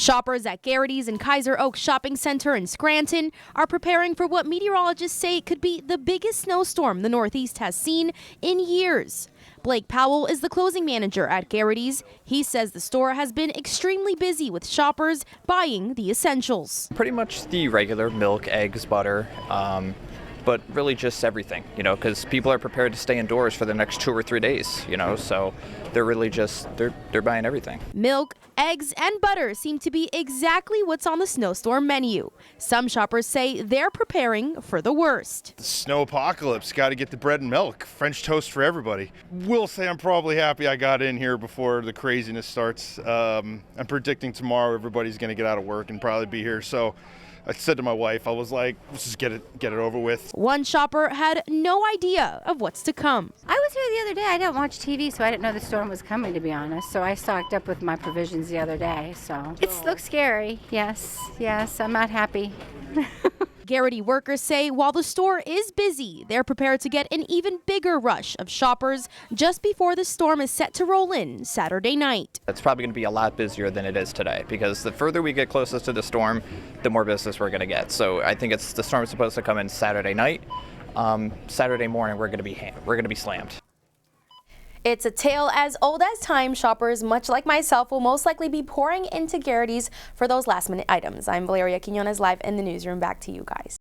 Shoppers at Garrity's and Kaiser Oak Shopping Center in Scranton are preparing for what meteorologists say could be the biggest snowstorm the Northeast has seen in years. Blake Powell is the closing manager at Garrity's. He says the store has been extremely busy with shoppers buying the essentials. Pretty much the regular milk, eggs, butter, but really just everything, because people are prepared to stay indoors for the next 2 or 3 days, so they're really just, they're buying everything. Milk, eggs, and butter seem to be exactly what's on the snowstorm menu. Some shoppers say they're preparing for the worst. The snow apocalypse, got to get the bread and milk, French toast for everybody. Will say I'm probably happy I got in here before the craziness starts. I'm predicting tomorrow everybody's going to get out of work and probably be here, so I said to my wife, I was like, let's just get it over with. One shopper had no idea of what's to come. I was here the other day. I don't watch TV, so I didn't know the storm was coming, to be honest. So I stocked up with my provisions the other day. So it looks scary. Yes, I'm not happy. Garrity workers say while the store is busy, they're prepared to get an even bigger rush of shoppers just before the storm is set to roll in Saturday night. It's probably going to be a lot busier than it is today because the further we get closest to the storm, the more business we're going to get. So I think the storm is supposed to come in Saturday night. Saturday morning, we're going to be slammed. It's a tale as old as time. Shoppers, much like myself, will most likely be pouring into Garrity's for those last-minute items. I'm Valeria Quinones, live in the newsroom. Back to you guys.